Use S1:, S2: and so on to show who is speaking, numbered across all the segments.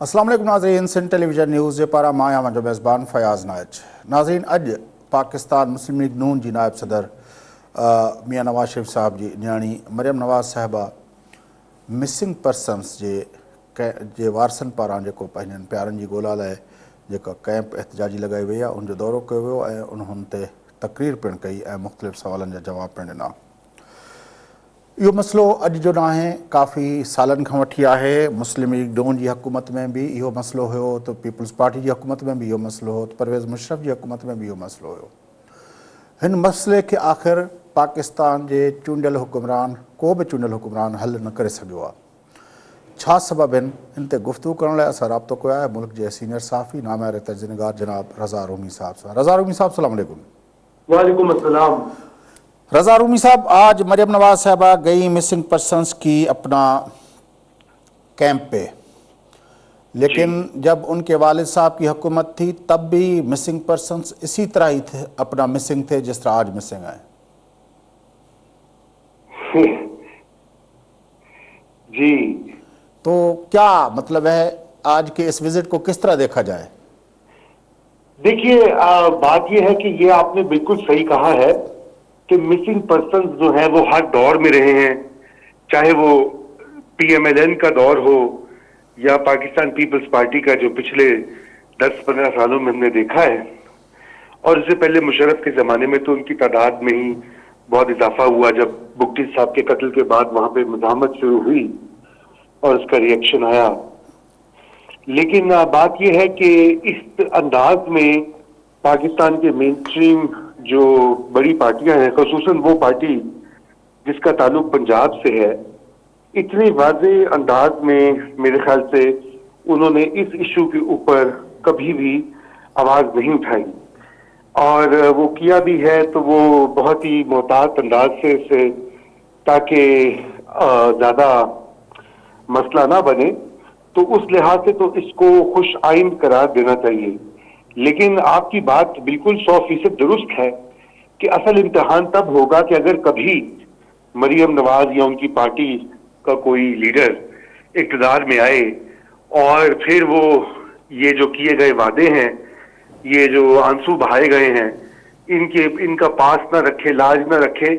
S1: अस्सलाम वालेकुम नाज़रीन, सिंध टेलीविजन न्यूज़ जे पारां मां आहियां मुंहिंजो मेज़बान फयाज़ नाइच। नाज़रीन, अॼु पाकिस्तान मुस्लिम लीग नून जी नायब सदर मियां नवाज़ शरीफ़ साहब जी न्याणी मरियम नवाज़ साहिबा मिसिंग पर्सन्स जे वारसनि पारां जेको पंहिंजनि प्यारनि जी ॻोल्हा लाइ जेका कैंप एहतजाजी लॻाई वई आहे उनजो दौरो कयो वियो ऐं उन्हनि ते तक़रीर पिणु कई ऐं मुख़्तलिफ़ सवालनि जा जवाब पिणु ॾिना। इहो मसइलो अॼु जो न आहे, काफ़ी सालनि खां वठी आहे। मुस्लिम लीग नून जी हुकूमत में बि इहो मसइलो हुयो, त पीपल्स पार्टी जी हुकूमत में बि इहो मसइलो हो, त परवेज़ मुशर्रफ जी हुकूमत में बि इहो मसइलो हुयो। हिन मसइले खे आख़िर पाकिस्तान जे चूंडियल हुकुमरान, को बि चूंडियल हुकुमरान हल न करे सघियो आहे। छा सबब आहिनि, इन ते गुफ़्तगू करण लाइ असां राब्तो कयो आहे मुल्क जे सीनियर सहाफ़ी नामार तजनिगार जनाब रज़ा रूमी साहब सां। रज़ा रूमी साहब, सलाम अलैकुम।
S2: वालेकुम अस्सलाम।
S1: रज़ा रूमी साहब, आज मरियम नवाज साहबा गई मिसिंग पर्सन्स की अपना कैंप पे, लेकिन जब उनके वालिद साहब की हुकूमत थी तब भी मिसिंग पर्सन्स इसी तरह ही थे, अपना मिसिंग थे जिस तरह आज मिसिंग है।
S2: जी,
S1: तो क्या मतलब है, आज के इस विजिट को किस तरह देखा जाए?
S2: देखिए, बात यह है कि ये आपने बिल्कुल सही कहा है कि मिसिंग पर्सन जो है वो हर दौर में रहे हैं, चाहे वो पीएमएलएन का दौर हो या पाकिस्तान पीपल्स पार्टी का, जो पिछले 10-15 सालों में हमने देखा है। और इससे पहले मुशर्रफ के जमाने में तो उनकी तादाद में ही बहुत इजाफा हुआ, जब बुक्टी साहब के कत्ल के बाद वहां पे मज़ाहमत शुरू हुई और उसका रिएक्शन आया। लेकिन बात यह है कि इस अंदाज में पाकिस्तान के मेन स्ट्रीम जो बड़ी पार्टियां हैं, खुसूसन वो पार्टी जिसका ताल्लुक पंजाब से है, इतने वाज़े अंदाज में मेरे ख्याल से उन्होंने इस इशू के ऊपर कभी भी आवाज नहीं उठाई। और वो किया भी है तो वो बहुत ही मोहतात अंदाज से ताकि ज्यादा मसला ना बने, तो उस लिहाज से तो इसको खुश आइंद करार देना चाहिए। लेकिन आपकी बात बिल्कुल 100% दुरुस्त है कि असल इम्तिहान तब होगा कि अगर कभी मरियम नवाज या उनकी पार्टी का कोई लीडर इक़्तिदार में आए और फिर वो ये जो किए गए वादे हैं, ये जो आंसू बहाए गए हैं, इनका पास ना रखे, लाज ना रखे,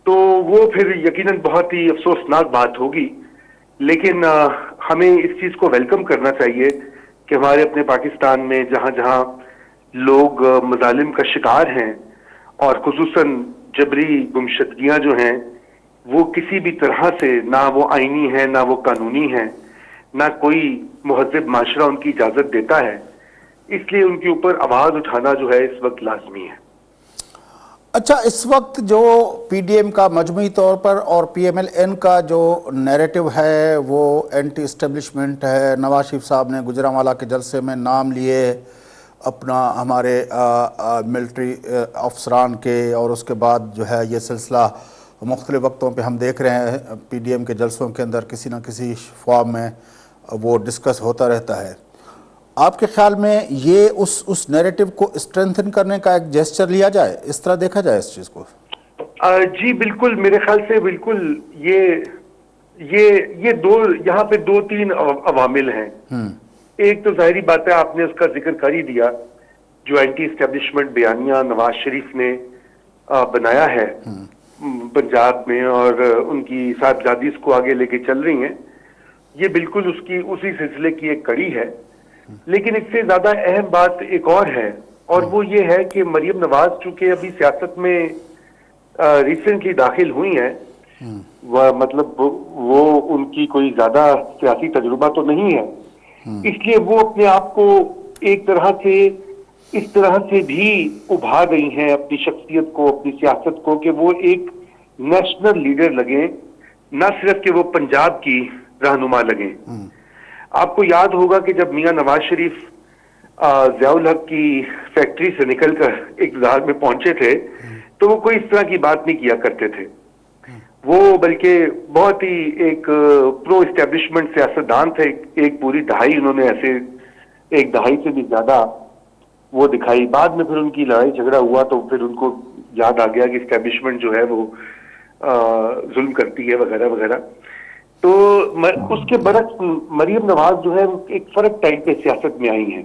S2: तो वो फिर यकीनन बहुत ही अफसोसनाक बात होगी। लेकिन हमें इस चीज को वेलकम करना चाहिए कि हमारे अपने पाकिस्तान में जहां जहां लोग मजालिम का शिकार हैं और खुसूसन जबरी गुमशदगियां जो हैं, वो किसी भी तरह से ना वो आईनी है, ना वो कानूनी है, ना कोई मुहज़्ज़ब माशरा उनकी इजाजत देता है। इसलिए उनके ऊपर आवाज उठाना जो है इस वक्त लाजमी है।
S1: अच्छा, इस वक्त जो पीडीएम का मजमूई तौर पर और पीएमएलएन का जो नैरेटिव है वो एंटी इस्टेब्लिशमेंट है। नवाज शरीफ साहब ने गुजरांवाला के जलसे में नाम लिए अपना हमारे मिलिट्री अफसरान के, और उसके बाद जो है ये सिलसिला मुख्तलिफ़ वक्तों पे हम देख रहे हैं पीडीएम के जलसों के अंदर किसी न किसी फॉर्म में वो डिस्कस होता रहता है। आपके ख्याल में ये उस नैरेटिव को स्ट्रेंथन करने का एक जेस्चर लिया जाए, इस तरह देखा जाए इस चीज को?
S2: जी बिल्कुल, मेरे ख्याल से बिल्कुल ये दो यहाँ पे 2-3 अवामिल हैं। एक तो जाहिरी बात है, आपने उसका जिक्र कर ही दिया, जो एंटी एस्टेब्लिशमेंट बयानिया नवाज शरीफ ने बनाया है पंजाब में और उनकी साहबजादी इसको आगे लेके चल रही हैं, ये बिल्कुल उसी सिलसिले की एक कड़ी है। लेकिन इससे ज्यादा अहम बात एक और है, और वो ये है कि मरियम नवाज चूंकि अभी सियासत में रिसेंटली दाखिल हुई हैं, मतलब वो उनकी कोई ज्यादा सियासी तजुर्बा तो नहीं है, इसलिए वो अपने आप को एक तरह से इस तरह से भी उभार रही हैं अपनी शख्सियत को, अपनी सियासत को, कि वो एक नेशनल लीडर लगे, न सिर्फ कि वो पंजाब की रहनुमा लगे। आपको याद होगा कि जब मियां नवाज शरीफ ज़ियाउल हक की फैक्ट्री से निकलकर इक़्तिदार में पहुंचे थे, तो वो कोई इस तरह की बात नहीं किया करते थे। वो बल्कि बहुत ही एक प्रो इस्टेब्लिशमेंट सियासतदान थे। एक पूरी दहाई उन्होंने ऐसे, एक दहाई से भी ज्यादा वो दिखाई। बाद में फिर उनकी लड़ाई झगड़ा हुआ तो फिर उनको याद आ गया कि इस्टेब्लिशमेंट जो है वो जुल्म करती है वगैरह वगैरह। तो उसके बरक्स मरियम नवाज जो है वो एक फर्क टाइम पे सियासत में आई हैं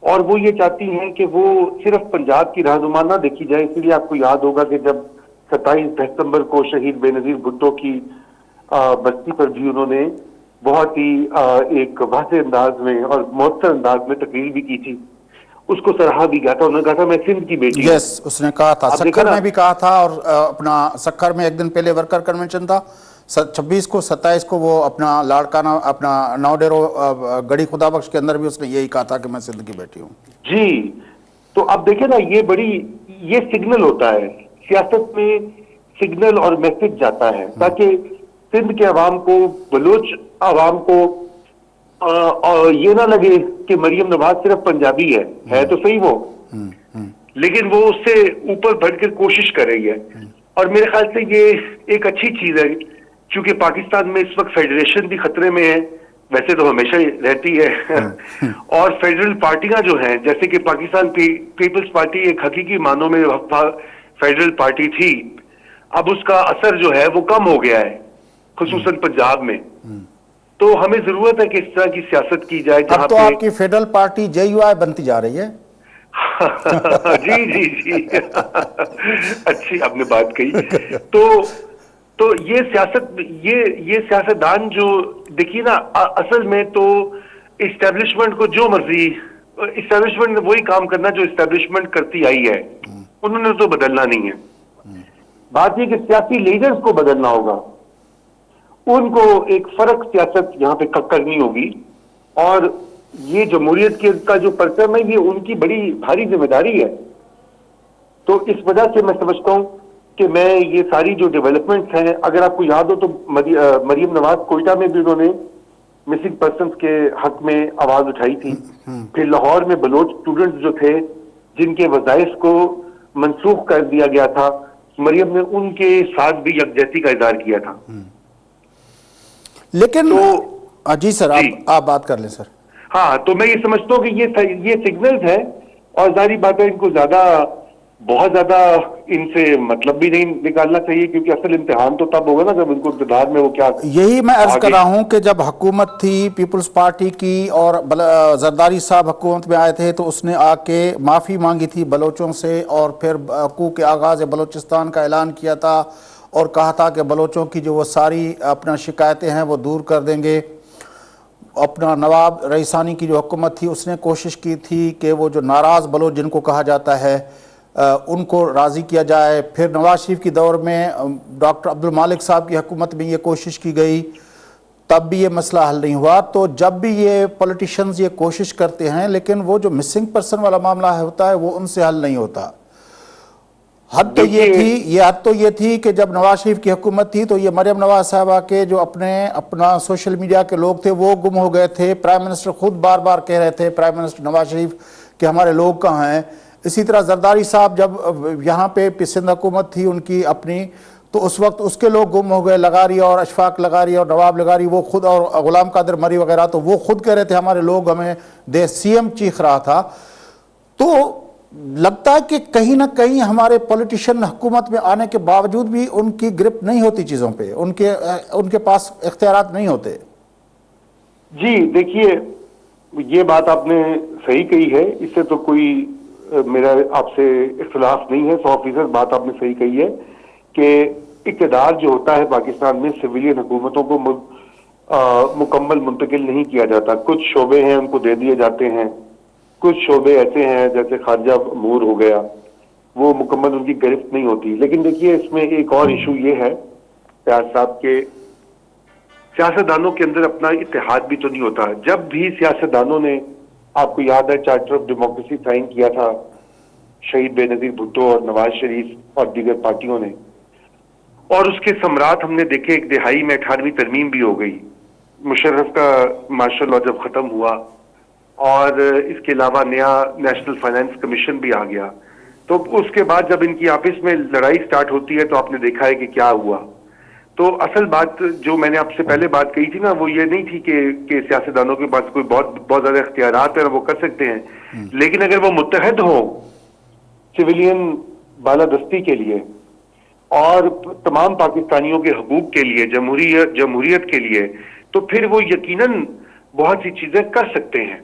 S2: और वो ये चाहती हैं कि वो सिर्फ पंजाब की रहनुमा ना देखी जाए। इसलिए आपको याद होगा कि जब 27 दिसंबर को शहीद बेनजीर भुट्टो की बस्ती पर भी उन्होंने बहुत ही एक वाज़ेह अंदाज में और मौसर अंदाज में तकरीर भी की थी, उसको सराहा भी गया था। उन्होंने कहा था मैं सिंध की बेटी हूं।
S1: यस, उसने कहा था,
S2: आप देखा
S1: सक्खर
S2: ना,
S1: में भी कहा था, और अपना सक्खर में एक दिन पहले वर्कर कन्वेंशन था 26 को, 27 को वो अपना लाड़काना, अपना नौडेरो गढ़ी खुदाबख्श के अंदर भी उसने यही कहा था कि मैं सिंध की बेटी हूँ।
S2: जी। तो अब देखिए ना, ये सिग्नल होता है सियासत में, सिग्नल और मैसेज जाता है ताकि सिंध के अवाम को, बलोच अवाम को ये ना लगे कि मरियम नवाज सिर्फ पंजाबी है तो सही वो, लेकिन वो उससे ऊपर बढ़कर कोशिश कर रही है। और मेरे ख्याल से ये एक अच्छी चीज है, क्योंकि पाकिस्तान में इस वक्त फेडरेशन भी खतरे में है, वैसे तो हमेशा ही रहती है और फेडरल पार्टियां जो हैं, जैसे कि पाकिस्तान पीपल्स पार्टी एक हकीकी मानों में फेडरल पार्टी थी, अब उसका असर जो है वो कम हो गया है, खुसूसन पंजाब में। तो हमें जरूरत है कि इस तरह की सियासत की जाए जहां
S1: अब तो आपकी फेडरल पार्टी JUI बनती जा रही है।
S2: जी जी जी अच्छी आपने बात कही। तो ये सियासत, ये सियासतदान जो देखिए ना, असल में तो इस्टेब्लिशमेंट को जो मर्जी, इस्टेब्लिशमेंट ने वही काम करना जो इस्टेब्लिशमेंट करती आई है, उन्होंने तो बदलना नहीं है। बात यह कि सियासी लीडर्स को बदलना होगा, उनको एक फर्क सियासत यहाँ पे करनी होगी। और ये जमहूरियत के का जो परचम है, ये उनकी बड़ी भारी जिम्मेदारी है। तो इस वजह से मैं समझता हूँ कि मैं ये सारी जो डेवलपमेंट्स हैं, अगर आपको याद हो तो मरियम नवाज कोयटा में भी उन्होंने मिसिंग पर्सन्स के हक में आवाज उठाई थी। फिर लाहौर में बलोच स्टूडेंट्स जो थे जिनके वज़ाइफ को मनसूख कर दिया गया था, मरियम ने उनके साथ भी यकजहती का इजहार किया था।
S1: लेकिन
S2: तो
S1: जी सर, आप बात कर लें सर।
S2: हाँ, तो मैं ये समझता हूँ कि ये सिग्नल्स है, और जारी बात है इनको बहुत ज्यादा इनसे मतलब भी नहीं निकालना चाहिए, क्योंकि असल इम्तिहान तो तब होगा ना जब इनको इक़्तिदार में वो क्या।
S1: यही मैं अर्ज कर रहा हूँ कि जब हुकूमत थी पीपल्स पार्टी की और जरदारी साहब हुकूमत में आए थे, तो उसने आके माफ़ी मांगी थी बलोचों से, और फिर हकूक़ के आगाज़ बलोचिस्तान का ऐलान किया था और कहा था कि बलोचों की जो वो सारी अपना शिकायतें हैं वो दूर कर देंगे। अपना नवाब रईसानी की जो हुकूमत थी उसने कोशिश की थी कि वो जो नाराज़ बलोच जिनको कहा जाता है उनको राज़ी किया जाए। फिर नवाज शरीफ की दौर में डॉक्टर अब्दुल मालिक साहब की हुकूमत में ये कोशिश की गई, तब भी ये मसला हल नहीं हुआ। तो जब भी ये पॉलिटिशियंस ये कोशिश करते हैं, लेकिन वो जो मिसिंग पर्सन वाला मामला होता है वो उनसे हल नहीं होता। हद तो ये थी कि जब नवाज शरीफ की हुकूमत थी तो ये मरियम नवाज साहबा के जो अपना सोशल मीडिया के लोग थे वो गुम हो गए थे। प्राइम मिनिस्टर खुद बार बार कह रहे थे, प्राइम मिनिस्टर नवाज शरीफ, कि हमारे लोग कहाँ हैं। इसी तरह जरदारी साहब जब यहाँ पे सिंध हुकूमत थी उनकी अपनी, तो उस वक्त उसके लोग गुम हो गए, लगारी और अशफाक लगारी और नवाब लगारी, वो खुद, और गुलाम कादिर मरी वगैरह, तो वो खुद कह रहे थे हमारे लोग हमें दे। CM चीख रहा था। तो लगता है कि कहीं ना कहीं हमारे पॉलिटिशियन हुकूमत में आने के बावजूद भी उनकी ग्रिप नहीं होती चीज़ों पे, उनके पास इख्तियारात नहीं होते।
S2: जी देखिए, ये बात आपने सही कही है, इससे तो कोई मेरा आपसे इख्तिलाफ नहीं है। 100% बात आपने सही कही है कि इक़्तिदार जो होता है पाकिस्तान में सिविलियन हुकूमतों को मुकम्मल मुंतकिल नहीं किया जाता। कुछ शोबे हैं उनको दे दिए जाते हैं, कुछ शोबे ऐसे हैं जैसे खारजा अमूर हो गया, वो मुकम्मल उनकी गिरफ्त नहीं होती। लेकिन देखिए, इसमें एक और इशू ये है फयाज साहब के, सियासतदानों के अंदर अपना इत्तेहाद भी तो नहीं होता। जब भी सियासतदानों ने, आपको याद है, चार्टर ऑफ डेमोक्रेसी साइन किया था शहीद बेनजीर भुट्टो और नवाज शरीफ और दीगर पार्टियों ने, और उसके सम्राट हमने देखे, एक दिहाई में 18वीं तरमीम भी हो गई, मुशर्रफ का मार्शल लॉ जब खत्म हुआ, और इसके अलावा नया नेशनल फाइनेंस कमीशन भी आ गया। तो उसके बाद जब इनकी आपस में लड़ाई स्टार्ट होती है तो आपने देखा है कि क्या हुआ। तो असल बात जो मैंने आपसे पहले बात कही थी ना, वो ये नहीं थी कि सियासतदानों के पास कोई बहुत ज्यादा इख्तियारात है और वो कर सकते हैं, लेकिन अगर वो मुत्तहद हो सिविलियन बालादस्ती के लिए, और तमाम पाकिस्तानियों के हकूक के लिए, जमहूरियत के लिए, तो फिर वो यकीनन बहुत सी चीजें कर सकते हैं।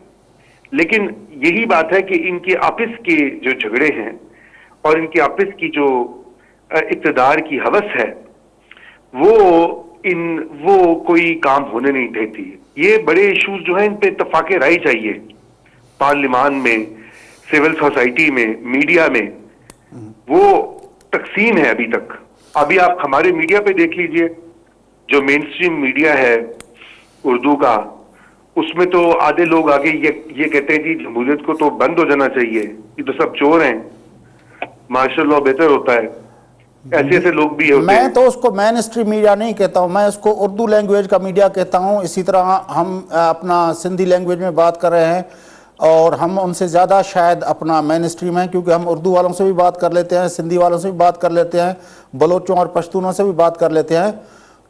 S2: लेकिन यही बात है कि इनके आपस के जो झगड़े हैं और इनके आपस की जो इक़्तिदार की हवस है, वो कोई काम होने नहीं देती। ये बड़े इश्यूज जो हैं, इन पे इत्तफाक़ राय चाहिए, पार्लिमान में, सिविल सोसाइटी में, मीडिया में। वो तकसीम है अभी तक। अभी आप हमारे मीडिया पे देख लीजिए, जो मेन स्ट्रीम मीडिया है उर्दू का, उसमें तो आधे लोग आगे ये कहते हैं जी जमहूरियत को तो बंद हो जाना चाहिए, ये तो सब चोर हैं, मार्शल लॉ बेहतर होता है। ऐसे ऐसे लोग भी होते हैं।
S1: मैं तो उसको मेन स्ट्रीम मीडिया नहीं कहता हूँ, मैं उसको उर्दू लैंग्वेज का मीडिया कहता हूँ। इसी तरह हम अपना सिंधी लैंग्वेज में बात कर रहे हैं और हम उनसे ज़्यादा शायद अपना मेन स्ट्रीम है, क्योंकि हम उर्दू वालों से भी बात कर लेते हैं, सिंधी वालों से भी बात कर लेते हैं, बलोचों और पश्तूनों से भी बात कर लेते हैं।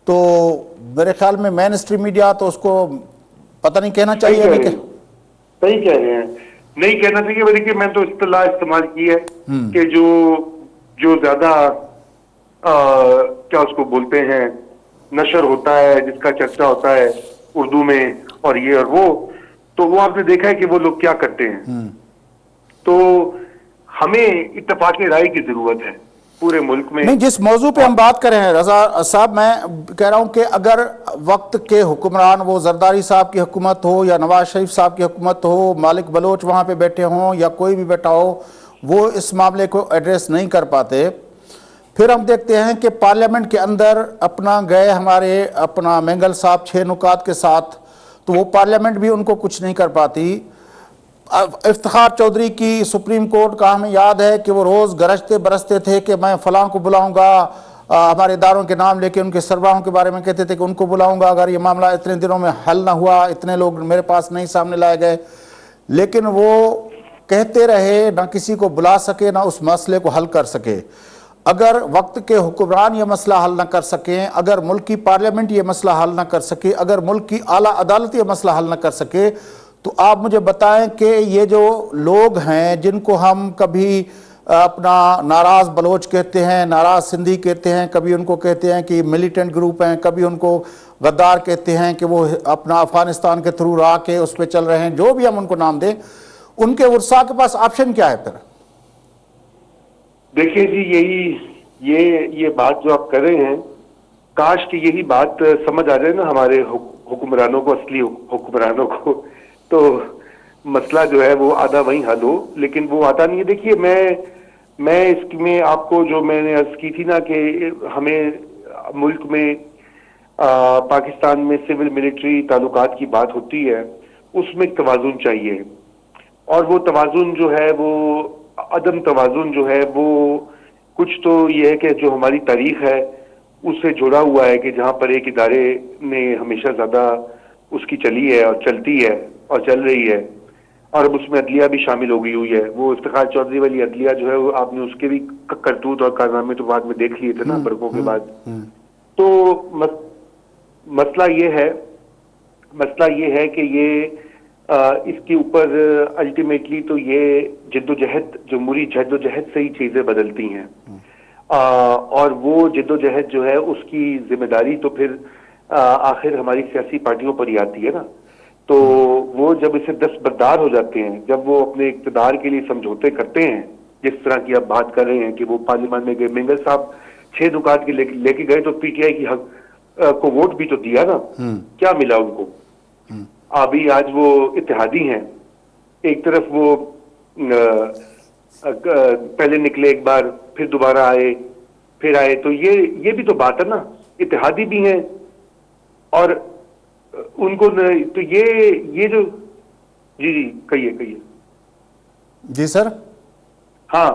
S1: तो मेरे ख्याल में मेन स्ट्रीम मीडिया तो उसको पता नहीं कहना चाहिए।
S2: सही कह रहे हैं, नहीं कहना चाहिए। देखिए, मैं तो इस्तेलाह इस्तेमाल की है कि जो ज्यादा क्या उसको बोलते हैं, नशर होता है, जिसका चर्चा होता है उर्दू में और ये और वो, तो वो आपने देखा है कि वो लोग क्या करते हैं। तो हमें इत्तेफाक राय की जरूरत है पूरे मुल्क में।
S1: नहीं, जिस मौजू पे हम बात कर रहे हैं रजा साहब, मैं कह रहा हूं कि अगर वक्त के हुक्मरान वो जरदारी साहब की हुकूमत हो या नवाज शरीफ साहब की हुकूमत हो, मालिक बलोच वहां पे बैठे हों या कोई भी बैठा हो, वो इस मामले को एड्रेस नहीं कर पाते। फिर हम देखते हैं कि पार्लियामेंट के अंदर अपना गए हमारे अपना मेंगल साहब 6 नुकात के साथ, तो वो पार्लियामेंट भी उनको कुछ नहीं कर पाती। इफ्तिखार चौधरी की सुप्रीम कोर्ट का हमें याद है कि वो रोज़ गरजते बरसते थे कि मैं फलां को बुलाऊंगा, हमारे इदारों के नाम लेके उनके सरबराहों के बारे में कहते थे कि उनको बुलाऊंगा, अगर ये मामला इतने दिनों में हल ना हुआ, इतने लोग मेरे पास नहीं सामने लाए गए। लेकिन वो कहते रहे, ना किसी को बुला सके, ना उस मसले को हल कर सके। अगर वक्त के हुक्मरान ये मसला हल न कर सकें, अगर मुल्क की पार्लियामेंट ये मसला हल न कर सके, अगर मुल्क की आला अदालत ये मसला हल न कर सके, तो आप मुझे बताएं कि ये जो लोग हैं जिनको हम कभी अपना नाराज़ बलोच कहते हैं, नाराज़ सिंधी कहते हैं, कभी उनको कहते हैं कि मिलिटेंट ग्रुप हैं, कभी उनको गद्दार कहते हैं कि वो अपना अफगानिस्तान के थ्रू रहा के उस पर चल रहे हैं, जो भी हम उनको नाम दें, उनके वर्सा के पास ऑप्शन क्या है? फिर
S2: देखिए जी, ये बात जो आप कर रहे हैं, काश कि यही बात समझ आ जाए ना हमारे हुक्मरानों को, असली हुक्मरानों को, तो मसला जो है वो आधा वहीं हल हो, लेकिन वो आता नहीं है। देखिए, मैं इसमें आपको जो मैंने अर्ज की थी ना कि हमें मुल्क में पाकिस्तान में सिविल मिलिट्री ताल्लुकात की बात होती है, उसमें तवाज़ुन चाहिए। और वो तवाज़ुन जो है, वो अदम तवाज़ुन जो है, वो कुछ तो ये है कि जो हमारी तारीख है उससे जुड़ा हुआ है कि जहाँ पर एक इदारे ने हमेशा ज़्यादा उसकी चली है और चलती है और चल रही है, और अब उसमें अदलिया भी शामिल हो गई हुई है। वो इफ्तिखार चौधरी वाली अदलिया जो है, वो आपने उसके भी करतूत और कारनामे तो बाद में देख लिए थे ना, बरकों के बाद। तो मसला ये है कि ये इसके ऊपर अल्टीमेटली तो ये जद्दोजहद, जमहूरी जद्दोजहद से ही चीजें बदलती हैं। और वो जद्दोजहद जो है उसकी जिम्मेदारी तो फिर आखिर हमारी सियासी पार्टियों पर ही आती है ना। तो वो जब इसे दस्तबरदार हो जाते हैं, जब वो अपने इक़्तिदार के लिए समझौते करते हैं, जिस तरह की आप बात कर रहे हैं कि वो पार्लियामेंट में गए, मेंगल साहब 6 नुकात के लेके गए, तो पीटीआई की हक को वोट भी तो दिया ना, क्या मिला उनको? अभी आज वो इत्तेहादी हैं, एक तरफ वो पहले निकले एक बार, फिर दोबारा आए, फिर आए, तो ये भी तो बात है ना, इत्तेहादी भी हैं और उनको तो ये जो जी कहिए
S1: जी सर।
S2: हाँ,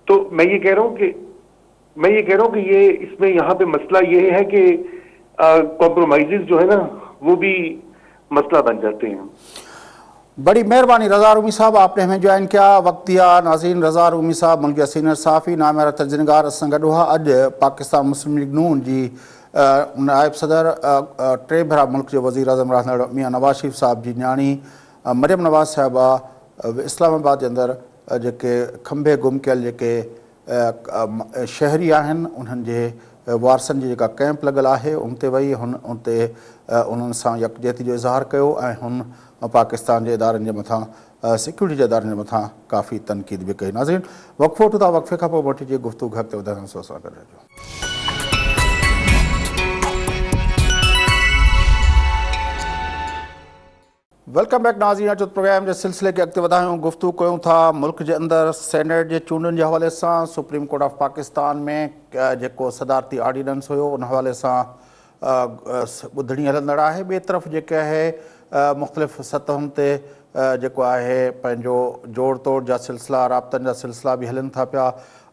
S2: तो मैं ये कह रहा हूँ कि ये इसमें यहाँ पे मसला ये है कि कॉम्प्रोमाइजेस जो है ना, वो भी मसला बन जाते हैं।
S1: बड़ी मेहरबानी रज़ा रूमी साहब, आपने हमें ज्वाइन किया, वक्त दिया। नाज़रीन, रज़ा रूमी साहब मुल्क जा सीनियर साफ़ी, नामेरा तर्जनगार असां गॾु हुआ। अॼु पाकिस्तान मुस्लिम लीग नून जी नायब सदर टे भेरा मुल्क जो वज़ीर आज़म रहंदड़ मियां नवाज़ शरीफ़ साहब जी न्याणी मरियम नवाज़ साहिबा इस्लामाबाद जे अंदरि जेके खंभे गुम कयल जेके शहरी आहिनि उन्हनि जे वारसनि जी जेका कैंप लॻल आहे उन ते वई उते उन्हनि सां यकजहती जो इज़हार कयो ऐं हुन पाकिस्तान जे इदारनि जे मथां सिक्योरिटी जे इदारनि जे मथां काफ़ी तनक़ीद बि कई। नाज़रीन वक़फ़ो वठूं था, वक़फ़े खां पोइ मोटी जी गुफ़्तगू अॻिते वधाईंदासीं, असां गॾु रहिजो। वेलकम बैक नाज़रीन, अचो प्रोग्राम जे सिलसिले खे अॻिते वधायूं, गुफ़्तगू कयूं था मुल्क जे अंदरि सेनेट जे चूंडनि जे हवाले सां। सुप्रीम कोर्ट ऑफ पाकिस्तान में जेको सदारती ऑर्डिनेंस हुयो उन हवाले सां ॿुधणी हलंदड़ आहे। ॿिए तरफ़ जेके आहे मुख़्तलिफ़ सतहुनि ते जेको आहे पंहिंजो जोड़ तोड़ जा सिलसिला, राब्तनि जा सिलसिला बि हलनि था पिया।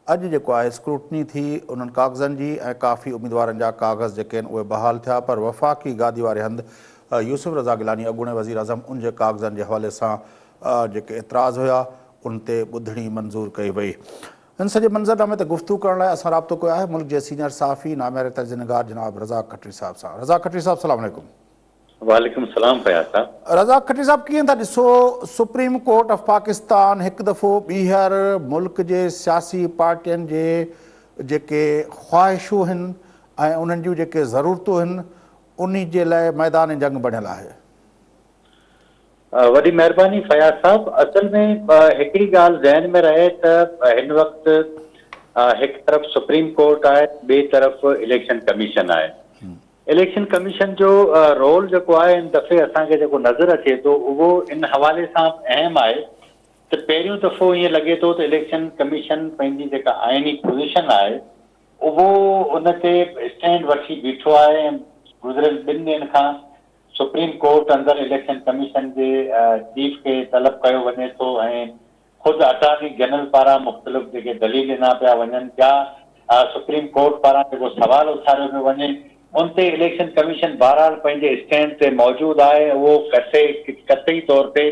S1: अॼु जेको आहे स्क्रूटनी थी उन्हनि कागज़नि जी ऐं काफ़ी उम्मीदवारनि जा कागज़ जेके आहिनि उहे बहाल थिया, पर वफ़ाक़ी गादी वारे हंधि यूसुफ रज़ा गिलानी अॻूणे वज़ीर आज़म उन जे कागज़नि जे हवाले सां जेके एतिराज़ हुया उन ते ॿुधणी मंज़ूर कई वई। हिन सॼे मंज़रनामे ते गुफ़्तगू करण लाइ असां राब्तो कयो आहे मुल्क जे सीनियर सहाफ़ी नामियारे तर्जुमेगार जनाब रज़ा खटरी साहिब सां। रज़ा खटरी साहिब सलाम अलैकुम।
S3: वालेकुम सलाम फयाज़ साहब।
S1: रज़ा खटरी साहिब, कीअं था ॾिसो सुप्रीम कोर्ट ऑफ पाकिस्तान हिकु दफ़ो ॿीहर मुल्क जे सियासी पार्टियुनि जे जेके ख़्वाहिशूं आहिनि ऐं उन्हनि जूं जेके ज़रूरतूं आहिनि उन जे लाइ मैदान जंग बणियल आहे?
S3: वॾी महिरबानी फयाज़ साहब। असल में हिकिड़ी ॻाल्हि ज़हन में रहे त हिन वक़्तु हिकु तरफ़ सुप्रीम कोर्ट आहे, ॿिए तरफ़ इलेक्शन कमीशन आहे। इलेक्शन कमीशन जो रोल जेको आहे इन दफ़े असांखे जेको नज़र अचे थो उहो इन हवाले सां अहम आहे त पहिरियों दफ़ो ईअं लॻे थो त इलेक्शन कमीशन पंहिंजी जेका आइनी पोज़ीशन आहे उहो उन ते स्टैंड वठी बीठो आहे। ऐं गुज़िरियल 2 ॾींहंनि खां सुप्रीम कोर्ट अंदरि इलेक्शन कमीशन जे चीफ खे तलब कयो वञे थो ऐं ख़ुदि अटॉर्नी जनरल पारां मुख़्तलिफ़ जेके दलील ॾिना पिया वञनि पिया, सुप्रीम कोर्ट पारां जेको सवाल उथारियो पियो वञे उन ते इलेक्शन कमीशन बहरहाल पंहिंजे स्टैंड ते मौजूदु आहे। उहो कतई तौर ते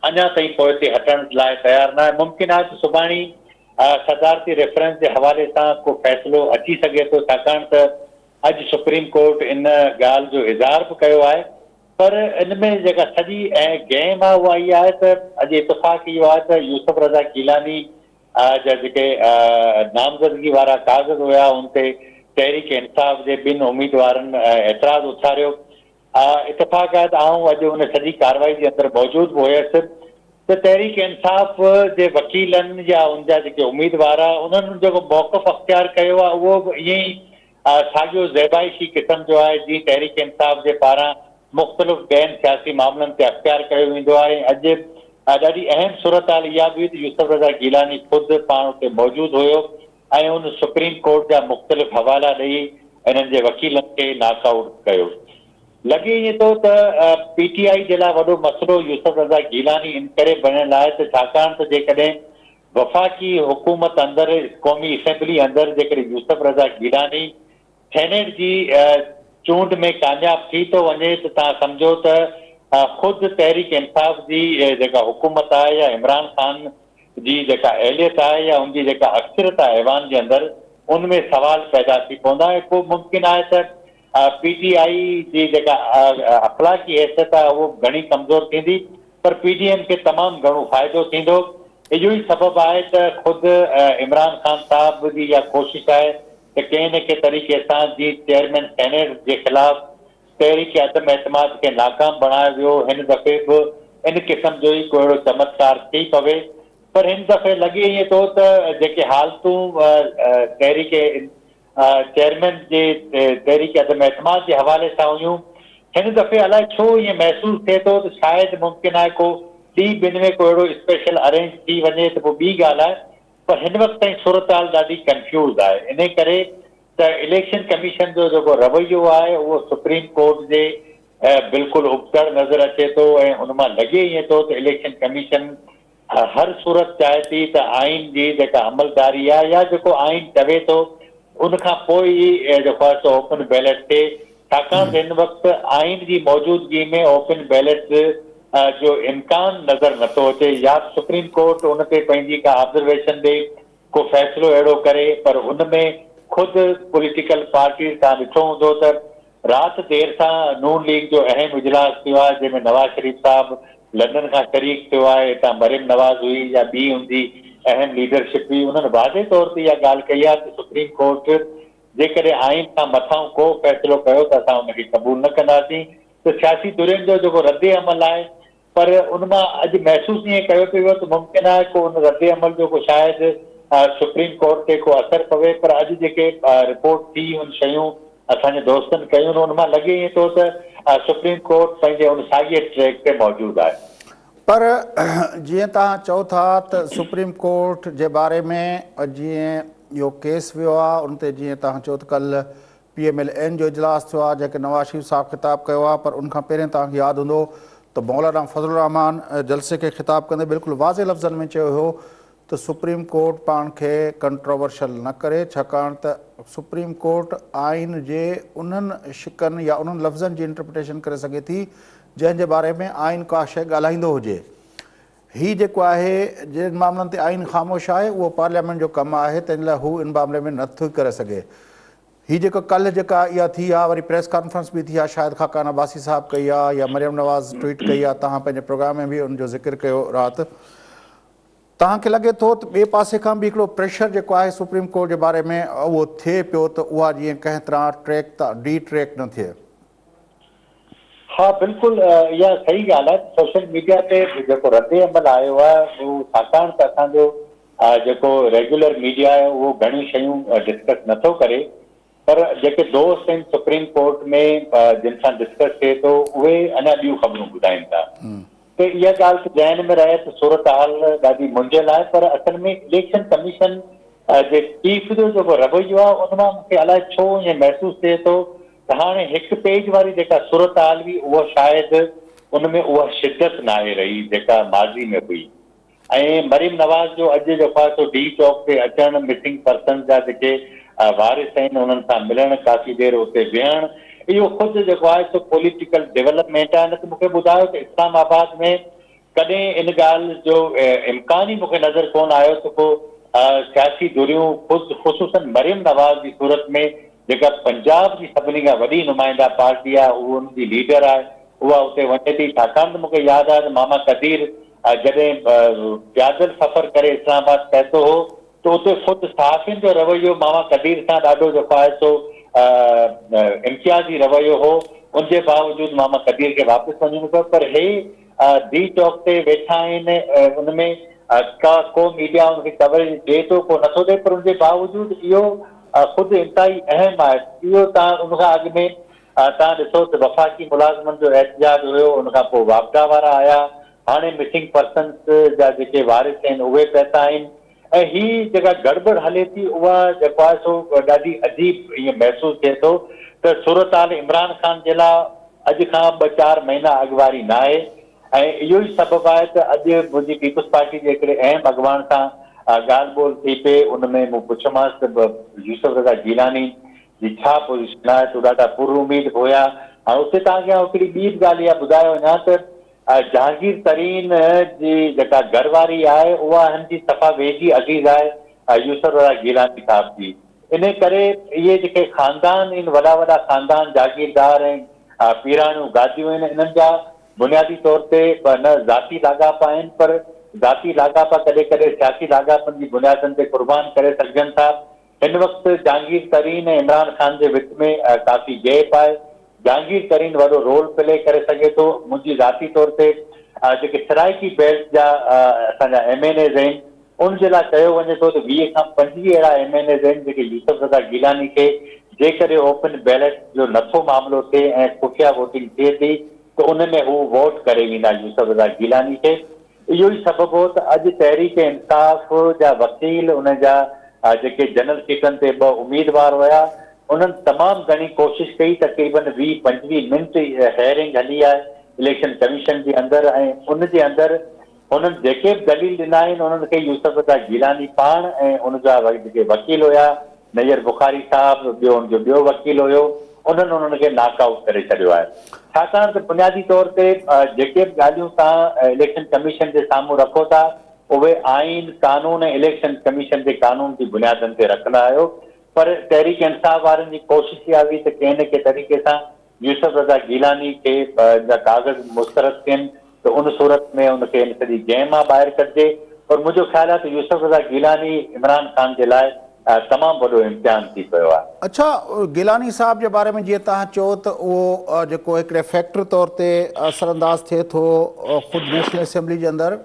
S3: अञा ताईं पोइ ते हटण लाइ तयारु न आहे। मुमकिन आहे त सुभाणे सदारती रेफरेंस जे हवाले सां को फ़ैसिलो अची सघे थो, छाकाणि त अॼु सुप्रीम कोर्ट इन ॻाल्हि जो इज़हार बि कयो आहे। पर इन में जेका सॼी ऐं गेम आहे उहा इहा आहे त अॼु इतफ़ाक़ इहो आहे त यूसुफ रज़ा गिलानी जा जेके नामज़दगी वारा काग़ज़ हुया उन ते तहरीक इंसाफ़ जे 2 उम्मीदवारनि एतिराज़ उथारियो। इतफ़ाक़ आहे त आउं अॼु उन सॼी कार्रवाई जे अंदरि मौजूदु बि हुयसि त तहरीक इंसाफ़ जे वकीलनि या उनजा जेके उम्मीदवार उन्हनि जेको मौक़िफ़ अख़्तियार कयो आहे उहो बि ईअं ई साॻियो ज़ैबाइशी क़िस्म जो आहे जीअं तहरीक इंसाफ़ जे पारां मुख़्तलिफ़ ॿियनि सियासी मामलनि ते अख़्तियार कयो वेंदो आहे। अॼु ॾाढी अहम सूरत हाल इहा बि त यूसुफ रज़ा गिलानी ख़ुदि पाण उते मौजूदु हुयो ऐं उन सुप्रीम कोर्ट जा मुख़्तलिफ़ हवाला ॾेई इन्हनि जे वकीलनि खे नॉकआउट कयो। लॻे ईअं थो त PTI जे लाइ वॾो मसइलो यूसुफ रज़ा गिलानी इन करे बणियल आहे त छाकाणि त जेकॾहिं वफ़ाक़ी हुकूमत अंदरि क़ौमी असेंबली अंदरि जेकॾहिं यूसुफ रज़ा गिलानी सेनेट जी चूंड में कामयाब थी थो वञे त तव्हां सम्झो त ख़ुदि तहरीक इंसाफ़ जी जेका हुकूमत आहे या इमरान ख़ान जी जेका अहलियत आहे या उनजी जेका अक्सरियत आहे ऐवान जे अंदरि उनमें सवाल पैदा थी पवंदा ऐं को मुमकिन आहे त PTI जी जेका अख़लाक़ी हैसियत आहे उहो घणी कमज़ोर थींदी, पर PDM खे तमामु घणो फ़ाइदो थींदो। इहो ई सबबु आहे त ख़ुदि इमरान ख़ान साहिब जी इहा कोशिशि आहे त कंहिं न कंहिं तरीक़े सां जी चेयरमैन सेनेट जे ख़िलाफ़ तहरीक अदम एतमाद खे नाकाम बणायो वियो। हिन दफ़े बि इन क़िस्म जो ई को अहिड़ो चमत्कार थी पवे, पर हिन दफ़े लॻे ईअं थो त जेके हालतूं तहरीक चेयरमैन जे तहरीक अदम एतमाद जे हवाले सां हुयूं, हिन दफ़े अलाए छो ईअं महसूसु थिए थो त शायदि मुमकिन आहे को ॾींहुं 2 में को अहिड़ो स्पेशल अरेंज थी वञे त पोइ ॿी ॻाल्हि आहे। पर हिन वक़्त ताईं सूरत हाल ॾाढी कंफ्यूज़ आहे। इन करे त इलेक्शन कमीशन जो जेको रवैयो आहे उहो सुप्रीम कोर्ट जे बिल्कुलु उबतड़ नज़र अचे थो ऐं उन मां लॻे ईअं थो त इलेक्शन कमीशन हर सूरत चाहे थी त आइन जी जेका अमलदारी आहे या जेको आइन चवे थो उनखां पोइ ई जेको आहे सो ओपन बैलेट थिए, छाकाणि त हिन वक़्तु आइन जी मौजूदगी में ओपन बैलेट जो इम्कान नज़र नथो अचे। या सुप्रीम कोर्ट उन ते पंहिंजी का ऑब्जर्वेशन ॾे, को फ़ैसिलो अहिड़ो करे, पर उन में ख़ुदि पॉलिटिकल पार्टी तव्हां ॾिठो हूंदो त राति देरि सां नून लीग जो अहम इजलास थियो आहे जंहिंमें नवाज़ शरीफ़ साहिब लंडन खां शरीक थियो आहे, हितां मरियम नवाज़ हुई या ॿी हूंदी अहम लीडरशिप हुई, उन्होंने वाज़े तौर ते इहा ॻाल्हि कई आहे त सुप्रीम कोर्ट जेकॾहिं आइन खां मथां को फ़ैसिलो कयो त असां उनखे क़बूल न कंदासीं। त सियासी धुरियुनि जो जेको रद्द अमल आहे, पर उन मां अॼु महसूसु ईअं कयो पियो त मुमकिन आहे को उन रद्द अमल जो को शायदि सुप्रीम कोर्ट ते को असरु पवे, पर अॼु जेके रिपोर्ट थी उन शयूं असांजे दोस्तनि कयूं उन मां लॻे ईअं थो त सुप्रीम कोर्ट पंहिंजे उन साॻिए ट्रैक ते मौजूदु आहे।
S1: पर जीअं तव्हां चओ था त सुप्रीम कोर्ट जे बारे में जीअं इहो केस वियो आहे, उन ते जीअं तव्हां चओ त कल्ह PMLN जो इजलास थियो आहे जेके नवाज़ शरीफ़ साहब ख़िताबु कयो आहे, पर उनखां पहिरियों तव्हांखे यादि हूंदो त मौलाना फज़लुर रहमान जलसे खे ख़िताबु कंदे बिल्कुलु वाज़े लफ़्ज़नि में चयो हुयो त सुप्रीम कोर्ट पाण खे कंट्रोवर्शियल न करे, छाकाणि त सुप्रीम कोर्ट आइन जे उन्हनि शिकनि या उन्हनि लफ़्ज़नि जी इंटरप्रिटेशन करे सघे थी जंहिंजे बारे में आइन का शइ ॻाल्हाईंदो हुजे। हीउ जेको आहे जिन मामलनि ते आइन ख़ामोश आहे उहो पार्लियामेंट जो कमु आहे, तंहिं लाइ हू इन मामले में नथो करे सघे। हीअ जेको कल्ह जेका इहा थी आहे, वरी प्रेस कॉन्फ्रेंस बि थी आहे, शायदि ख़ाकान अब्बासी साहब कई आहे या मरियम नवाज़ ट्वीट कई आहे, तव्हां पंहिंजे प्रोग्राम में बि उनजो ज़िक्र कयो राति। तव्हांखे लॻे थो त ॿिए पासे खां बि हिकिड़ो प्रेशर जेको आहे सुप्रीम कोर्ट जे बारे में उहो थिए पियो त उहा जीअं कंहिं तरह डी ट्रैक न थिए?
S3: हाँ, बिल्कुलु इहा सही ॻाल्हि आहे। सोशल मीडिया ते जेको रद्द अमल आयो आहे उहो छाकाणि त असांजो जेको रेगुलर मीडिया आहे उहो घणियूं शयूं डिस्कस नथो करे, पर जेके दोस्त आहिनि सुप्रीम कोर्ट में जिन सां डिस्कस थिए थो उहे अञा ॿियूं ख़बरूं ॿुधाइनि था। त इहा ॻाल्हि त ज़हन में रहे त सूरत हाल ॾाढी मुंझियल आहे, पर असल में इलेक्शन कमीशन जे चीफ जो जेको रवैयो आहे उन मां मूंखे अलाए छो ईअं महसूसु थिए थो त हाणे हिकु पेज वारी जेका सूरत हाल हुई उहा शायदि उन में उहा शिदत न आहे रही जेका माज़ी में हुई। ऐं मरीम नवाज़ जो अॼु जेको आहे सो डी टॉक ते अचणु, मिसिंग पर्सन जा जेके वारिस आहिनि उन्हनि सां मिलणु, काफ़ी देरि उते विहणु, इहो ख़ुदि जेको आहे सो पॉलिटिकल डेवलपमेंट आहे। न त मूंखे ॿुधायो त इस्लामाबाद में कॾहिं इन ॻाल्हि जो इम्कान ई मूंखे नज़र कोन आयो त को सियासी धुरियूं ख़ुसूसन मरियम नवाज़ जी सूरत में जेका पंजाब जी सभिनी खां वॾी नुमाइंदा पार्टी आहे, उहा उनजी लीडर आहे, उहा उते वञे थी। छाकाणि त मूंखे यादि आहे त मामा कदीर जॾहिं पैदल सफ़र करे इस्लामाबाद पहुतो हो त उते ख़ुदि सहाफ़ियुनि जो रवैयो मामा कदीर सां ॾाढो जेको आहे सो इम्तियाज़ी रवैयो हो। उनजे बावजूदि मामा कदीर खे वापसि वञणो पियो, पर हे डी टॉक ते वेठा आहिनि, उनमें को मीडिया उनखे कवरेज ॾिए थो को नथो ॾिए, पर उनजे बावजूदि इहो ख़ुदि इंतिहाई अहम आहे। इहो तव्हां उनखां अॻु में तव्हां ॾिसो त वफ़ाक़ी मुलाज़िमनि जो एहतिजाज हुयो, उनखां पोइ वापदा वारा आया, हाणे मिसिंग पर्सन्स जा जेके वारिस आहिनि उहे पैसा आहिनि, ऐं हीअ जेका गड़बड़ हले थी उहा जेको आहे सो ॾाढी अजीब ईअं महसूसु थिए थो त सूरत हाल इमरान ख़ान जे लाइ अॼु खां 2-4 महीना अॻुवारी न आहे। ऐं इहो ई सबबु आहे त अॼु मुंहिंजी पीपुल्स पार्टी जे हिकिड़े अहम अॻवान सां ॻाल्हि ॿोल थी पए। उनमें मूं पुछियोमांसि त यूसुफ रज़ा गीलानी जी छा पोज़ीशन आहे, तो ॾाढा पुरउमीद हुया। हाणे उते तव्हांखे हिकिड़ी ॿी बि ॻाल्हि इहा ॿुधायो वञा त जहांगीर तरीन जी जेका घरवारी आहे उहा हिन जी सफ़ा वेझी अज़ीज़ आहे यूसुफ रज़ा गीलानी साहब जी। इन करे इहे जेके ख़ानदान आहिनि, वॾा वॾा ख़ानदान जागीरदार ऐं पीराणियूं गादियूं आहिनि, इन्हनि जा बुनियादी तौर ते न ज़ाती लाॻापा आहिनि, पर ज़ाती लाॻापा कॾहिं कॾहिं सियासी लाॻापनि जी बुनियादनि ते क़ुर्बान करे सघजनि था। हिन वक़्तु जहांगीर तरीन ऐं इमरान ख़ान जे विच में काफ़ी गैप आहे। जहांगीर तरीन वॾो रोल प्ले करे सघे थो। मुंहिंजी ज़ाती तौर ते जेके सराइकी बेल्ट जा असांजा MNAs आहिनि उनजे लाइ चयो वञे थो त 20 खां 25 अहिड़ा MNAs आहिनि जेके यूसुफ रज़ा गीलानी खे जेकॾहिं ओपन बैलेट जो नथो मामिलो थिए ऐं खुफ़िया वोटिंग थिए थी त उन में हू वोट करे वेंदा यूसुफ रज़ा गीलानी खे। इहो ई सबबु हो त अॼु तहरीक इंसाफ़ जा वकील, उन जा जेके जनरल सीटनि ते 2 उम्मीदवार हुया, उन्हनि तमामु घणी कोशिशि कई। तक़रीबन 20-25 मिंट हेयरिंग हली आहे इलेक्शन कमीशन जे अंदरि, ऐं उनजे अंदरि उन्हनि जेके बि दलील ॾिना आहिनि उन्हनि खे यूसुफ रज़ा गीलानी पाण ऐं उनजा जेके वकील हुया नैयर बुखारी साहब, उनजो ॿियो वकील हुयो, उन्हनि खे नॉकआउट करे छॾियो आहे। छाकाणि त बुनियादी तौर ते जेके बि ॻाल्हियूं तव्हां इलेक्शन कमीशन जे साम्हूं रखो था उहे आइन, कानून ऐं इलेक्शन कमीशन जे कानून जी बुनियादनि ते रखंदा आहियो, पर तहरीक इंसाफ़ वारनि जी कोशिशि इहा हुई त कंहिं न कंहिं तरीक़े सां यूसुफ रज़ा गीलानी खे जा काग़ज़ मुस्तरद थियनि त उन सूरत में उनखे सॼी जंहिं मां ॿाहिरि कढिजे। और मुझो ख्याल है तो यूसुफ रज़ा गिलानी इमरान खान के लाए तमाम बड़ो इम्तिहान थी पियो आहे।
S1: अच्छा, गिलानी साहब के बारे में जीअं तव्हां चयो त उहो जेको हिकिड़े फैक्टर तौर ते असरअंदाज थिए थो ख़ुदि नेशनल असेंबली जे अंदरि,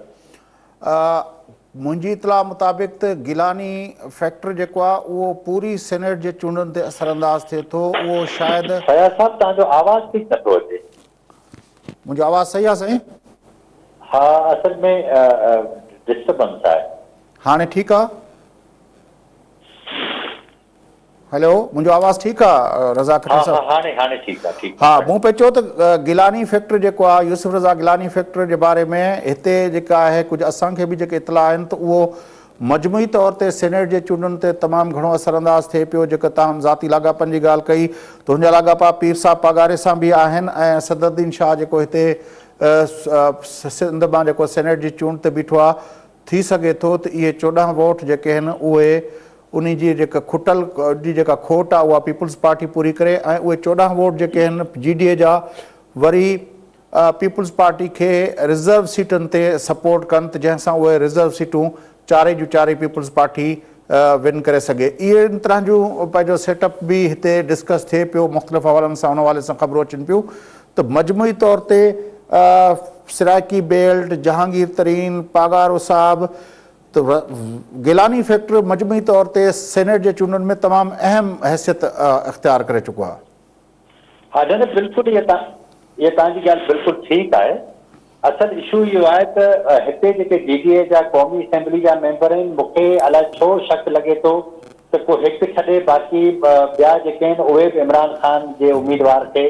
S1: मुंहिंजी इतला मुताबिक़ त गिलानी फैक्टर जेको आहे उहो पूरी सेनेट जे चूंडनि ते असरअंदाज थिए थो। उहो शायदि
S3: फयाज़ साहब तव्हांजो आवाज़ ठीक नथो अचे।
S1: मुंहिंजो आवाज़ सही आहे साईं?
S3: हाँ, असल में डिस्टर्बेंस आहे।
S1: हाणे ठीकु आहे? हेलो, मुंहिंजो आवाज़ ठीकु आहे रज़ा खत्री
S3: हाँ
S1: साहब?
S3: हाँ हाणे ठीक आहे, ठीक
S1: हा,
S3: आहे।
S1: मूं पियो चओ त गिलानी फैक्टर जेको आहे, यूसुफ रज़ा गिलानी फैक्टर जे बारे में हिते जेका आहे कुझु असांखे बि जेके इतला आहिनि त उहो मजमूई तौर ते सेनेट जे चूंडनि ते तमामु घणो असरअंदाज थिए पियो। जेका तव्हां ज़ाती लाॻापनि जी ॻाल्हि कई त हुनजा लाॻापा पीर साहब पागारे सां बि आहिनि ऐं सदरुद्दीन शाह जेको हिते सिंध मां जेको सेनेट जी चूंड ते बीठो आहे, थी सघे थो त इहे 14 वोट जेके आहिनि उहे उन जी जेका खुटल जी जेका खोट आहे उहा पीपल्स पार्टी पूरी करे ऐं उहे 14 वोट जेके आहिनि GDA जा वरी पीपल्स पार्टी खे रिज़र्व सीटुनि ते सपोर्ट कनि त जंहिंसां उहे रिज़र्व सीटूं चारे जूं चारे पीपल्स पार्टी विन करे सघे। इहे इन तरह जूं पंहिंजो सेटअप बि हिते डिस्कस थिए पियो, मुख़्तलिफ़ हवालनि सां उन हवाले सां ख़बरूं अचनि पियूं त मजमूई तौर ते सिराइकी बेल्ट, जहांगीर तरीन, पागारो साहब, तो गिलानी फैक्टर मजमूई तौर ते सेनेट जे चूंडनि में तमामु अहम हैसियत इख्तियार करे चुको आहे।
S3: हाँ न बिल्कुलु, ये तव्हांजी ॻाल्हि बिल्कुलु ठीकु आहे। असल इशू इहो आहे त हिते जेके GDA जा क़ौमी असेंबली जा मेंबर आहिनि, मूंखे अलाए छो शक लॻे थो त को हिकु छॾे बाक़ी ॿिया जेके आहिनि उहे बि इमरान खान जे उम्मीदवार खे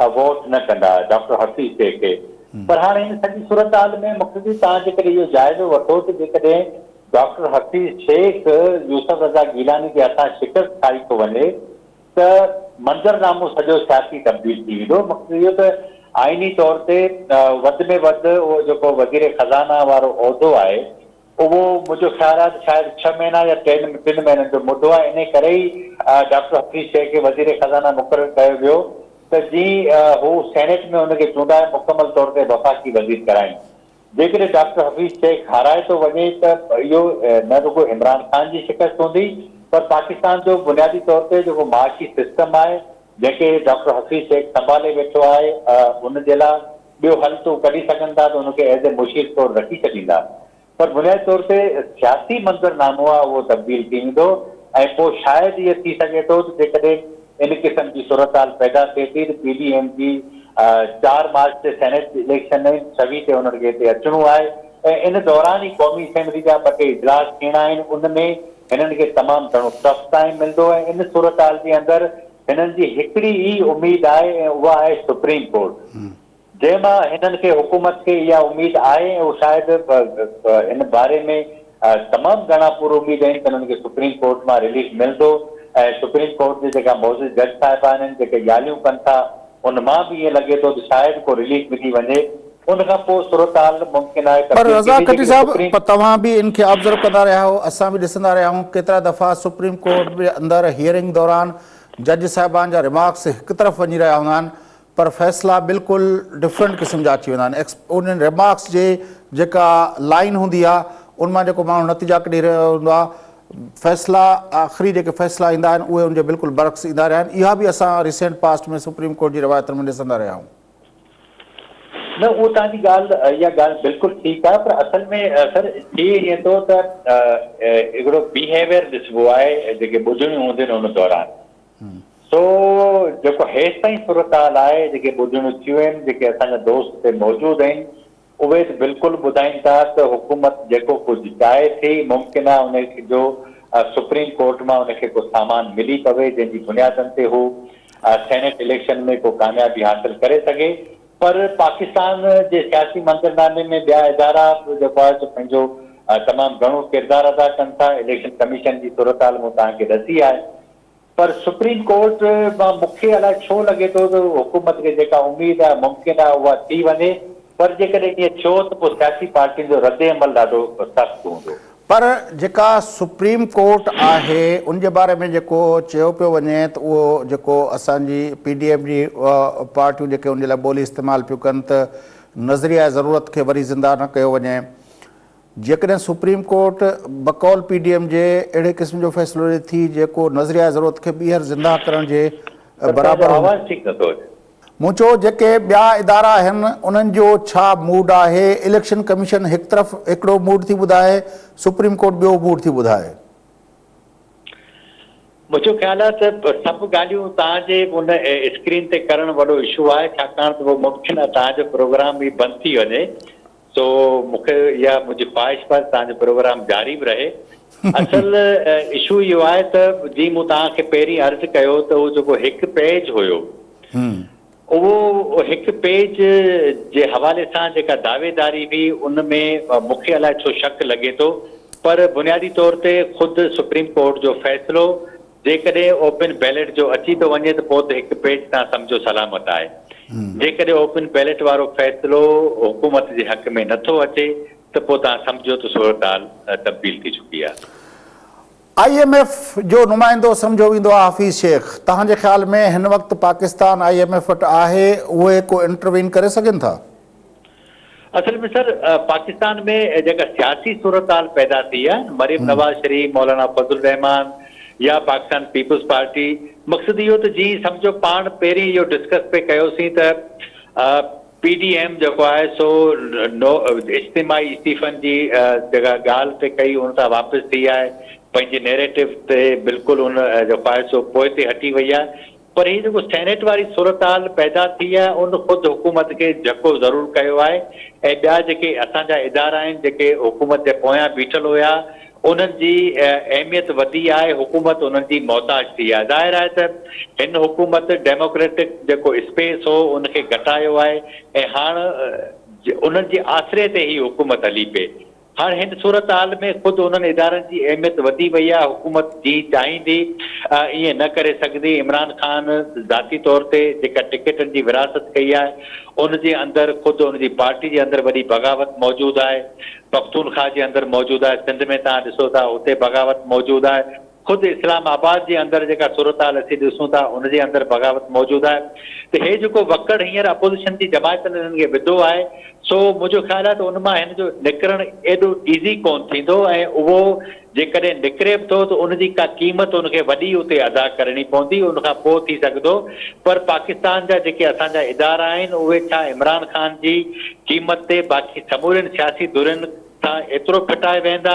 S3: वोट न कंदा, डॉक्टर हफ़ीज़ शेख खे। पर हाणे हिन सॼी सूरत हाल में मूंखे बि तव्हां जेकॾहिं इहो जाइज़ो वठो त जेकॾहिं डॉक्टर हफ़ीज़ शेख यूसुफ रज़ा गिलानी जे हथां शिकस्त खाई थो वञे त मंज़रनामो सॼो सियासी तब्दील थी वेंदो। मूंखे इहो त आइनी तौर ते वधि में वधि उहो जेको वज़ीर ख़ज़ाना वारो उहिदो आहे उहो मुंहिंजो ख़्यालु आहे शायदि 6 महीना या 3 महीननि जो मुदो आहे। इन करे ई डॉक्टर हफ़ीज़ शेख खे वज़ीर ख़ज़ाना मुक़ररु कयो वियो त जीअं हू सेनेट में हुनखे चूंडाए मुकमल तौर ते वफ़ाक़ी वज़ीर कराइनि। जेकॾहिं डॉक्टर हफ़ीज़ शेख हाराए थो वञे त इहो न रुॻो इमरान खान जी शिकस्त हूंदी, पर पाकिस्तान जो बुनियादी तौर ते जेको माशी सिस्टम आहे जंहिंखे डॉक्टर हफ़ीज़ शेख संभाले वेठो आहे, उनजे लाइ ॿियो हल तो कढी सघनि था त हुनखे एज़ ए मुशीर तौरु रखी छॾींदा। पर बुनियादी तौर ते सियासी मंज़रनामो आहे उहो तब्दील थी वेंदो ऐं पोइ शायदि इहो थी सघे थो त जेकॾहिं इन क़िस्म जी सूरत हाल पैदा थिए थी त PDM जी 4 मार्च ते सेनेट इलेक्शन आहिनि, 26 ते हुननि खे हिते अचिणो आहे ऐं इन दौरान ई क़ौमी असेंबली जा 2 टे इजलास थियणा आहिनि। उनमें हिननि खे तमामु घणो टफ टाइम मिलंदो ऐं इन सूरत हाल जे अंदरि हिननि जी हिकिड़ी ई उमेद आहे ऐं उहा आहे सुप्रीम कोर्ट, जंहिंमां हिननि खे हुकूमत खे इहा उमेद आहे ऐं शायदि इन बारे में तमामु घणा पूर उमेद आहिनि त हिननि खे सुप्रीम कोर्ट मां रिलीफ मिलंदो ऐं सुप्रीम कोर्ट जे जेका मौजूद जज साहिबान आहिनि जेके ॻाल्हियूं कनि था उन मां बि ईअं लॻे थो त शायदि को रिलीफ मिली वञे। उन खां पोइ सूरत हाल मुमकिन आहे।
S1: पर रज़ा खत्री साहब, तव्हां बि इनखे ऑब्ज़र्व कंदा रहिया हो, असां बि ॾिसंदा रहिया आहियूं केतिरा दफ़ा सुप्रीम कोर्ट जे अंदरि हियरिंग दौरान जज साहिबान जा रिमार्क्स हिकु तरफ़ वञी रहिया हूंदा आहिनि पर फ़ैसिला बिल्कुलु डिफरेंट क़िस्म जा अची वेंदा आहिनि। उन्हनि रिमार्क्स जे जेका लाइन हूंदी आहे उन मां जेको माण्हू नतीजा कढी रहियो हूंदो आहे, फ़ैसिला आख़िरी जेके फ़ैसिला ईंदा आहिनि उहे उनजे बिल्कुलु बरक्स ईंदा रहिया आहिनि। इहा बि असां रिसेंट पास्ट में सुप्रीम कोर्ट जी रिवायतुनि में ॾिसंदा रहिया आहियूं।
S3: न उहो तव्हांजी ॻाल्हि, इहा ॻाल्हि बिल्कुलु ठीकु आहे, पर असल में सर थी ईअं थो त हिकिड़ो बिहेवियर ॾिसबो आहे जेके ॿुधणियूं हूंदियूं आहिनि उन दौरान। सो जेको हेसि ताईं सूरत हाल आहे, जेके ॿुधणियूं थियूं आहिनि, जेके असांजा दोस्त हिते मौजूदु आहिनि उहे त बिल्कुलु ॿुधाइनि था त हुकूमत जेको कुझु चाहे थी मुमकिन आहे उनखे जो सुप्रीम कोर्ट मां उनखे को सामान मिली पवे जंहिंजी बुनियादनि ते हू सेनेट इलेक्शन में को कामयाबी हासिल करे सघे। पर पाकिस्तान जे सियासी मंज़रनामे में ॿिया इदारा जेको आहे पंहिंजो तमामु घणो किरदारु अदा कनि था। इलेक्शन कमीशन जी सूरत हाल मूं तव्हांखे ॾसी आहे, पर सुप्रीम कोर्ट मां मूंखे अलाए छो लॻे थो त हुकूमत खे जेका उमेद आहे मुमकिन आहे उहा थी वञे, पर जेकॾहिं ईअं थियो त पोइ सियासी पार्टियुनि जो रद्द अमल ॾाढो सख़्तु हूंदो।
S1: पर जेका सुप्रीम कोर्ट आहे उन जे बारे में जेको चयो पियो वञे त उहो जेको असांजी PDM जी पार्टियूं जेके उन जे लाइ ॿोली इस्तेमालु पियूं कनि त नज़रिया ज़रूरत खे वरी ज़िंदा न कयो वञे। जेकॾहिं सुप्रीम कोर्ट बकौल PDM जे अहिड़े क़िस्म जो फ़ैसिलो ॾिए थी जेको नज़रिया ज़रूरत खे ॿीहर ज़िंदा करण जे बराबरि
S3: आवाज़ ठीक नथो अचे।
S1: मूं चयो जेके ॿिया इदारा आहिनि उन्हनि जो छा मूड आहे? इलेक्शन कमीशन हिकु तरफ़ हिकिड़ो मूड थी ॿुधाए, सुप्रीम कोर्ट ॿियो मूड थी ॿुधाए।
S3: मुंहिंजो ख़्यालु आहे त सभु ॻाल्हियूं तव्हांजे उन स्क्रीन ते करणु वॾो इशू आहे, छाकाणि त उहो मुमकिन आहे तव्हांजो प्रोग्राम बि बंदि थी वञे। सो मूंखे इहा मुंहिंजी ख़्वाहिश आहे तव्हांजो प्रोग्राम जारी बि रहे। असल इशू इहो आहे त जीअं मूं तव्हांखे पहिरीं अर्ज़ु कयो त उहो जेको हिकु पेज हुयो उहो हिकु पेज जे हवाले सां जेका दावेदारी हुई उन में मूंखे अलाए छो शक लॻे थो, पर बुनियादी तौर ते ख़ुदि सुप्रीम कोर्ट जो फ़ैसिलो जेकॾहिं ओपन बैलेट जो अची थो वञे त पोइ त हिकु पेज तव्हां सम्झो सलामत आहे। जेकॾहिं ओपन बैलेट वारो फ़ैसिलो हुकूमत जे हक़ में नथो अचे त पोइ तव्हां सम्झो त सूरत हाल तब्दील थी चुकी आहे।
S1: IMF जो नुमाइंदो सम्झो वेंदो आहे हफ़ीज़ शेख, तव्हांजे ख़्याल में हिन वक़्तु पाकिस्तान IMF वटि आहे, उहे को इंटरवीन करे सघनि था?
S3: असल में सर पाकिस्तान में जेका सियासी सूरत हाल पैदा थी आहे, मरियम नवाज़ शरीफ, मौलाना फज़लुर रहमान या पाकिस्तान पीपुल्स पार्टी, मक़सदु इहो त जीअं सम्झो पाण पहिरीं इहो डिस्कस पे कयोसीं त PDM जेको आहे सो इज्तिमाही इस्तीफ़नि जी जेका ॻाल्हि ते कई उन सां वापसि थी आहे, पंहिंजे नैरेटिव ते बिल्कुलु उन जेको आहे सो पोइ ते हटी वई आहे। पर हीअ जेको सेनेट वारी सूरत हाल पैदा थी आहे उन ख़ुदि हुकूमत खे झको ज़रूरु कयो आहे ऐं ॿिया जेके असांजा इदारा आहिनि जेके हुकूमत जे पोयां बीठल हुया उन्हनि जी अहमियत वधी आहे, हुकूमत उन्हनि जी मोहताज थी आहे। ज़ाहिर आहे त हिन हुकूमत डेमोक्रेटिक जेको स्पेस हो उनखे घटायो आहे ऐं हाणे उन्हनि जे आसिरे ते ई हुकूमत हली पए। हाणे हिन सूरत हाल में ख़ुदि उन्हनि इदारनि जी अहमियत वधी वई आहे। हुकूमत जी चाहींदी ईअं न करे सघंदी। इमरान ख़ान ज़ाती तौर ते जेका टिकटनि जी विरासत कई आहे उनजे अंदरि ख़ुदि उनजी पार्टी जे अंदरि वॾी बग़ावत मौजूदु आहे, पख्तूनख्वा जे अंदरि मौजूदु आहे, सिंध में तव्हां ॾिसो था उते बग़ावत मौजूदु आहे, ख़ुदि इस्लामाबाद जे अंदरि जेका सूरत हाल असीं ॾिसूं था उनजे अंदरि बग़ावत मौजूदु आहे। त हे जेको वकड़ हींअर अपोज़िशन जी जमायतनि हिननि खे विधो आहे सो मुंहिंजो ख़्यालु आहे त उन मां हिन जो निकिरणु एॾो ईज़ी कोन थींदो ऐं उहो जेकॾहिं निकिरे बि थो त उनजी का क़ीमत उनखे वॾी उते अदा करणी पवंदी, उनखां पोइ थी सघंदो। पर पाकिस्तान जा जेके असांजा इदारा आहिनि उहे छा इमरान ख़ान जी क़ीमत ते बाक़ी समूरनि सियासी धुरियुनि सां एतिरो फिटाए वेंदा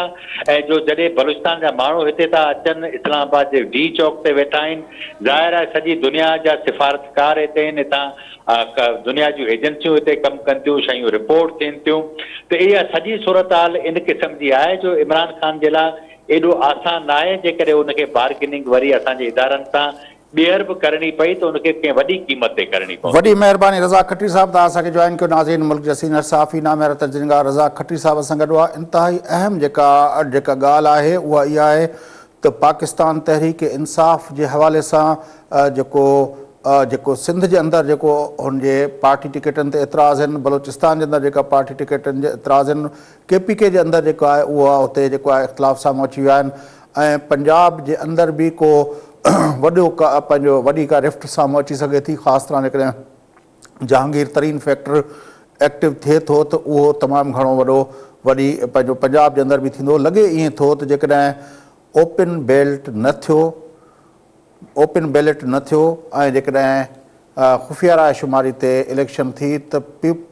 S3: ऐं जो जॾहिं बलूचिस्तान जा माण्हू हिते था अचनि, इस्लामाबाद जे डी चौक ते वेठा आहिनि, ज़ाहिर आहे सॼी दुनिया जा सिफ़ारतकार हिते आहिनि, हितां दुनिया जूं एजेंसियूं हिते कमु कनि थियूं, शयूं रिपोर्ट थियनि थियूं, त इहा सॼी सूरत हाल इन क़िस्म जी आहे जो इमरान ख़ान जे लाइ एॾो आसान न आहे। जेकॾहिं उनखे बार्गेनिंग वरी असांजे इदारनि सां ॿीहर बि करणी पई त उनखे कंहिं वॾी क़ीमत ते करणी पवंदी।
S1: वॾी महिरबानी रज़ा खट्री साहब, तव्हां असांखे जॉइन कयो। नाज़रीन, मुल्क जा सीनियर सहाफ़ी नामियार तर्जुमेगार रज़ा खट्री साहब सां गॾु आहे। इंतिहाई अहम जेका ॻाल्हि आहे उहा इहा आहे त पाकिस्तान तहरीक इंसाफ़ जे हवाले सां जेको सिंध जे अंदरि जेको हुनजे पार्टी टिकटनि ते एतिराज़ आहिनि, बलोचिस्तान जे अंदरि जेका पार्टी टिकटनि जे एतिराज़ आहिनि, KPK जे अंदरि जेको आहे उहा हुते जेको आहे इख़्तिलाफ़ साम्हूं अची विया आहिनि ऐं पंजाब जे अंदरि बि को वॾो पंहिंजो वॾी का रिफ्ट साम्हूं अची सघे थी, ख़ासि तरह जेकॾहिं जहांगीर तरीन फैक्टर एक्टिव थिए थो त उहो तमामु घणो वॾी पंहिंजो पंजाब जे अंदरि बि थींदो। लॻे ईअं थो त जेकॾहिं ओपन बैलेट न थियो ऐं जेकॾहिं खुफ़िया रायशुमारी ते इलेक्शन थी त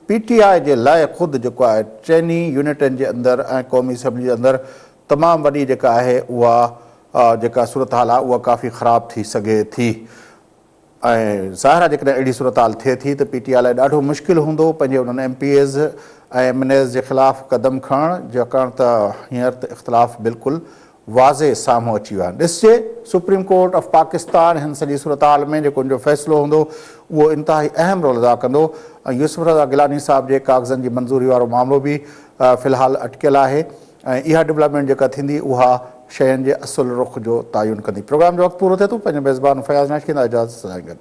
S1: PTI जे लाइ ख़ुदि जेको आहे चइनी यूनिटनि जे अंदरि ऐं क़ौमी असैम्बली जे अंदरि तमामु वॾी जेका आहे उहा जेका सूरत हाल आहे उहा काफ़ी ख़राबु थी सघे थी ऐं ज़ाहिर आहे जेकॾहिं अहिड़ी सूरत हाल थिए थी त PTI लाइ ॾाढो मुश्किल हूंदो पंहिंजे उन्हनि MPAs ऐं MNAs जे ख़िलाफ़ु क़दम खणणु, छाकाणि त हींअर त इख़्तिलाफ़ बिल्कुलु वाज़े साम्हूं अची विया आहिनि। ॾिसजे सुप्रीम कोर्ट ऑफ पाकिस्तान हिन सॼी सूरत हाल में जेको उनजो फ़ैसिलो हूंदो उहो इंतिहाई अहम रोल अदा कंदो ऐं यूसुफ रज़ा गिलानी साहब जे काग़ज़नि जी मंज़ूरी वारो मामिलो बि फ़िलहालु अटकियल आहे ऐं इहा डेवलपमेंट जेका थींदी उहा शयुनि जे असुल रुख़ जो तयन कंदी। प्रोग्राम जो वक़्तु पूरो थिए थो। पंहिंजे मेज़बान फयाज़ नाश कंदा इजाज़त सां गॾु।